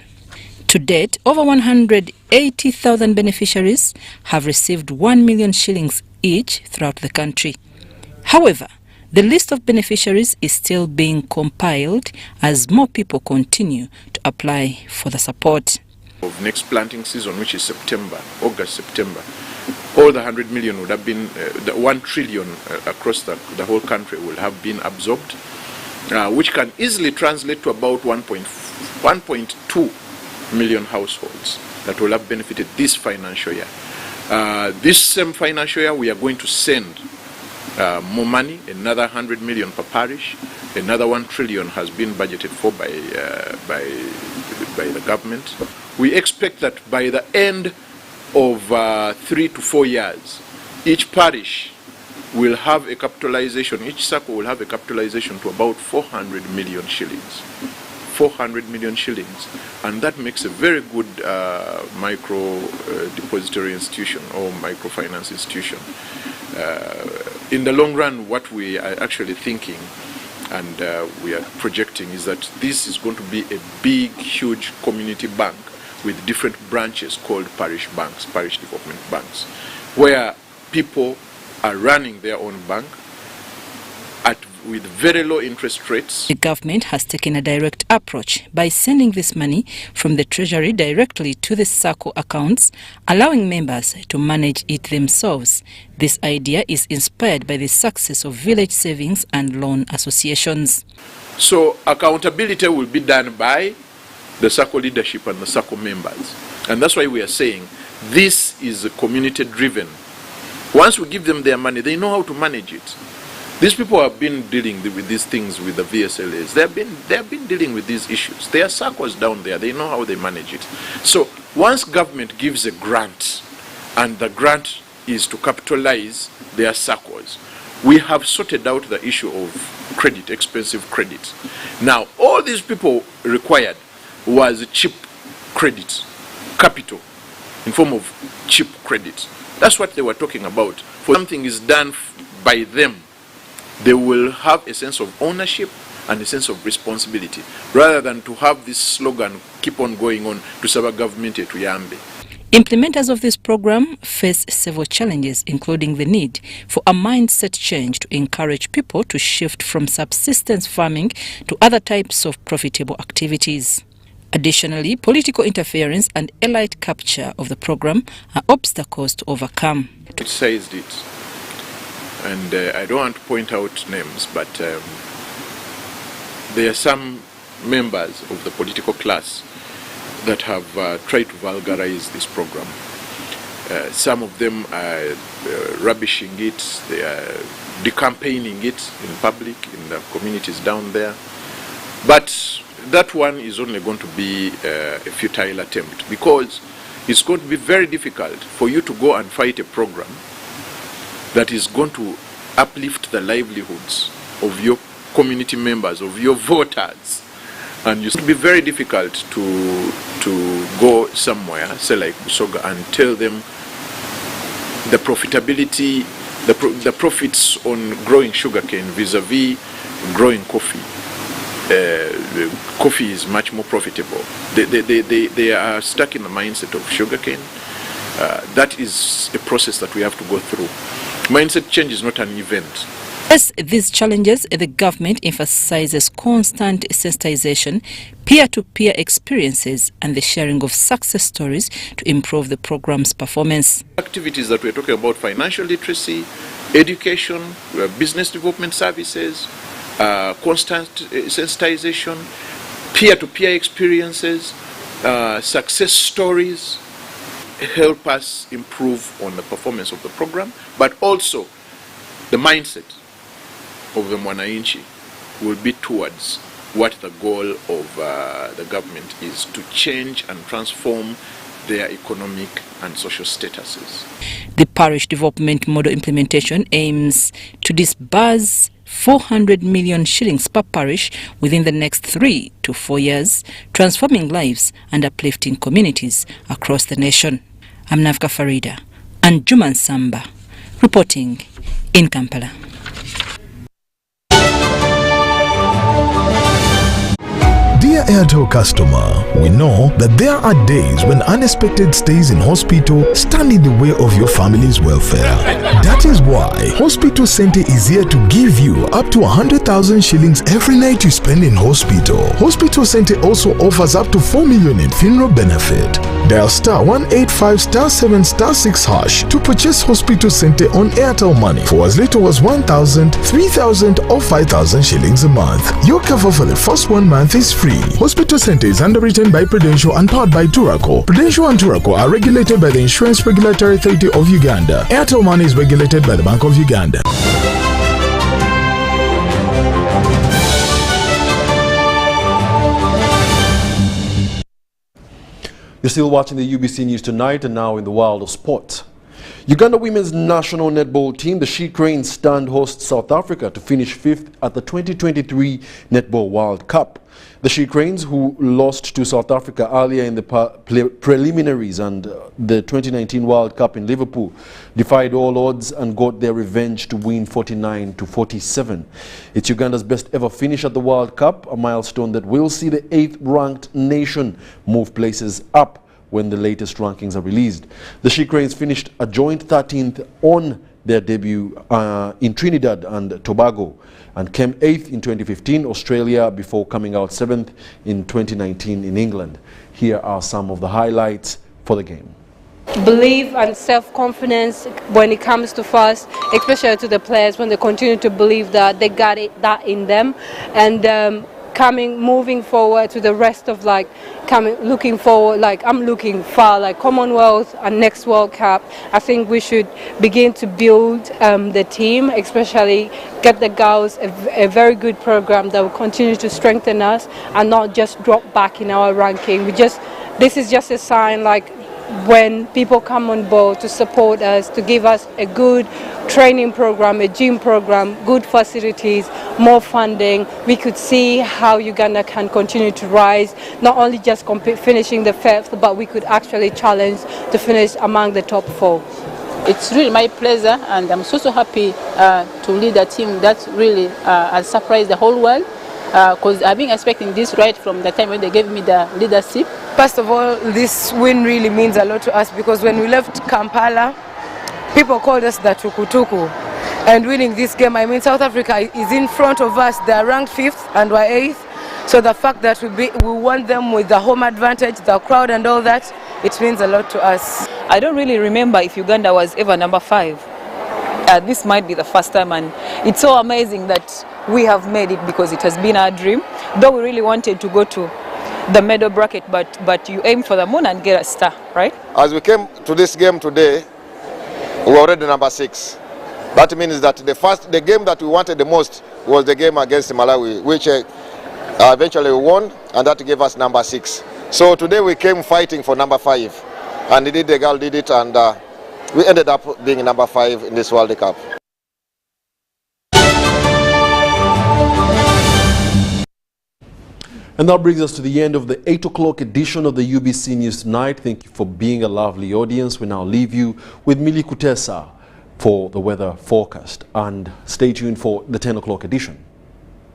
To date, over 180,000 beneficiaries have received 1 million shillings each throughout the country. However, the list of beneficiaries is still being compiled as more people continue to apply for the support. Of next planting season, which is August, September, all the 100 million would have been, the 1 trillion across the whole country will have been absorbed, which can easily translate to about 1.2 million households that will have benefited this financial year. This same financial year, we are going to send more money, another 100 million per parish. Another 1 trillion has been budgeted for by the government. We expect that by the end of 3 to 4 years, each parish will have a capitalization, each circle will have a capitalization to about 400 million shillings. 400 million shillings, and that makes a very good micro depository institution or microfinance institution. In the long run, what we are actually thinking and we are projecting is that this is going to be a big, huge community bank with different branches called parish banks, parish development banks, where people are running their own bank with very low interest rates. The government has taken a direct approach by sending this money from the treasury directly to the circle accounts, allowing members to manage it themselves. This idea is inspired by the success of village savings and loan associations. So accountability will be done by the circle leadership and the circle members. And that's why we are saying this is community driven. Once we give them their money, they know how to manage it. These people have been dealing with these things with the VSLAs. They have been dealing with these issues. There are circles down there. They know how they manage it. So once government gives a grant, and the grant is to capitalize their circles, we have sorted out the issue of credit, expensive credit. Now, all these people required was cheap credit, capital, in form of cheap credit. That's what they were talking about. For something is done by them, they will have a sense of ownership and a sense of responsibility, rather than to have this slogan keep on going on to serve government to Yambe. Implementers of this program face several challenges, including the need for a mindset change to encourage people to shift from subsistence farming to other types of profitable activities. Additionally, political interference and elite capture of the program are obstacles to overcome. It says it, and I don't want to point out names, but there are some members of the political class that have tried to vulgarize this program. Some of them are rubbishing it, they are decampaigning it in public, in the communities down there. But that one is only going to be a futile attempt, because it's going to be very difficult for you to go and fight a program that is going to uplift the livelihoods of your community members, of your voters. And it will be very difficult to go somewhere, say like Busoga, and tell them the profitability, the profits on growing sugarcane vis-a-vis growing coffee. Coffee is much more profitable. They are stuck in the mindset of sugarcane. That is a process that we have to go through. Mindset change is not an event. As these challenges, the government emphasizes constant sensitization, peer-to-peer experiences, and the sharing of success stories to improve the program's performance. Activities that we're talking about: financial literacy, education, business development services, constant sensitization, peer-to-peer experiences, success stories, help us improve on the performance of the program, but also the mindset of the Mwananchi will be towards what the goal of the government is, to change and transform their economic and social statuses. The parish development model implementation aims to disburse 400 million shillings per parish within the next 3 to 4 years, transforming lives and uplifting communities across the nation. I'm Navka Farida and Juman Samba, reporting in Kampala. Dear Airtel customer, we know that there are days when unexpected stays in hospital stand in the way of your family's welfare. That is why Hospital Center is here to give you up to 100,000 shillings every night you spend in hospital. Hospital Center also offers up to 4 million in funeral benefit. Dial *185*7*6# to purchase Hospital Center on Airtel Money for as little as 1,000, 3,000 or 5,000 shillings a month. Your cover for the first 1 month is free. Hospital Center is underwritten by Prudential and powered by Turaco. Prudential and Turaco are regulated by the Insurance Regulatory Authority of Uganda. Airtel Money is regulated by the Bank of Uganda. You're still watching the UBC News Tonight, and now in the world of sport. Uganda women's national netball team, the She Cranes, stand host South Africa to finish 5th at the 2023 Netball World Cup. The She Cranes, who lost to South Africa earlier in the preliminaries and the 2019 World Cup in Liverpool, defied all odds and got their revenge to win 49-47. It's Uganda's best ever finish at the World Cup, a milestone that will see the 8th ranked nation move places up when the latest rankings are released. The She Cranes finished a joint 13th on their debut in Trinidad and Tobago and came 8th in 2015 Australia before coming out 7th in 2019 in England. Here are some of the highlights for the game. Belief and self-confidence when it comes to first, especially to the players when they continue to believe that they got that in them, and moving forward to the rest of looking forward, I'm looking far, like Commonwealth and next World Cup. I think we should begin to build the team, especially get the girls a very good program that will continue to strengthen us and not just drop back in our ranking. This is just a sign, like, when people come on board to support us, to give us a good training program, a gym program, good facilities, more funding, we could see how Uganda can continue to rise, not only just finishing the 5th, but we could actually challenge to finish among the top 4. It's really my pleasure, and I'm so happy to lead a team that really has surprised the whole world, because I've been expecting this right from the time when they gave me the leadership. First of all, this win really means a lot to us, because when we left Kampala, people called us the tukutuku. And winning this game, I mean, South Africa is in front of us. They are ranked 5th and we're 8th. So the fact that we won them with the home advantage, the crowd and all that, it means a lot to us. I don't really remember if Uganda was ever number 5. This might be the first time, and it's so amazing that we have made it, because it has been our dream. Though we really wanted to go to the medal bracket, but you aim for the moon and get a star, right? As we came to this game today, we were already number 6. That means that the game that we wanted the most was the game against Malawi, which eventually we won, and that gave us number 6. So today we came fighting for number 5, and the girl did it, and we ended up being number 5 in this World Cup. And that brings us to the end of the 8 o'clock edition of the UBC News Tonight. Thank you for being a lovely audience. We now leave you with Mili Kutesa for the weather forecast. And stay tuned for the 10 o'clock edition.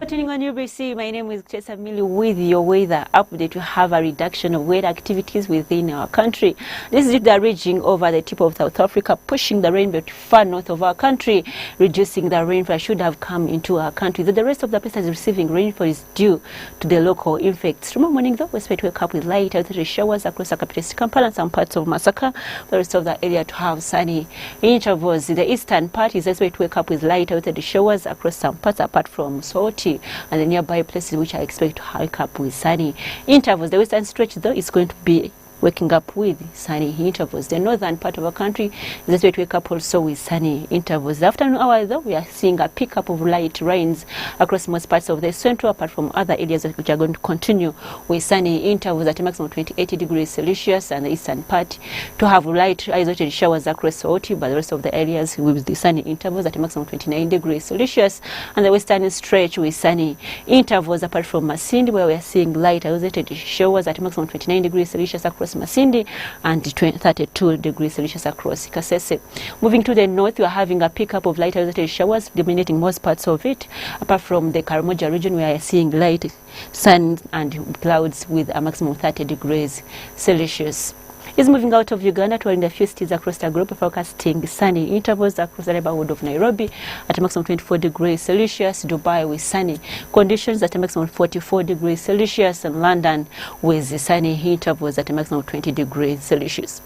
Tuning on UBC, my name is Tessa Mili with your weather update. We have a reduction of weather activities within our country. This is due to the ridging over the tip of South Africa, pushing the rain belt far north of our country, reducing the rainfall that should have come into our country. The rest of the places receiving rainfall is due to the local effects. Tomorrow morning, though, we expect to wake up with light outward showers across the capital city Kampala and some parts of Masaka. The rest of the area to have sunny intervals. The eastern part is expected to wake up with light outward showers across some parts apart from Soti and the nearby places, which I expect to wake up with sunny intervals. The western stretch, though, is going to be waking up with sunny intervals. The northern part of our country is expected to wake up also with sunny intervals. The afternoon hour, though, we are seeing a pickup of light rains across most parts of the central, apart from other areas which are going to continue with sunny intervals at a maximum of 28 degrees Celsius, and the eastern part to have light isolated showers across Oti, but the rest of the areas with the sunny intervals at a maximum of 29 degrees Celsius, and the western stretch with sunny intervals apart from Masindi, where we are seeing light isolated showers at a maximum of 29 degrees Celsius across Masindi and 32 degrees Celsius across Kasese. Moving to the north, we are having a pickup of light isolated showers dominating most parts of it, apart from the Karamoja region, where we are seeing light sun and clouds with a maximum of 30 degrees Celsius. Is moving out of Uganda touring the few cities across the group, forecasting sunny intervals across the neighborhood of Nairobi at a maximum of 24 degrees Celsius, Dubai with sunny conditions at a maximum of 44 degrees Celsius, and London with sunny intervals at a maximum of 20 degrees Celsius.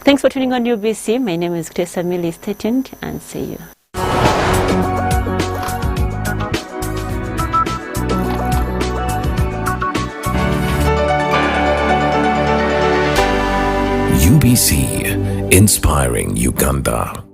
Thanks for tuning on UBC. My name is Tessa Mili. Stay tuned and see you. UBC, inspiring Uganda.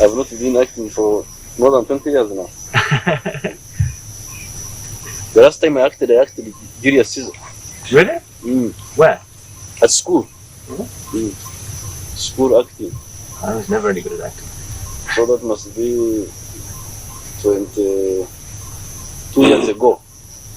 I've not been acting for more than 20 years now. The last time I acted Julius Caesar. Really? Where? At school. School acting. I was never any good at acting. So that must be 22 years ago.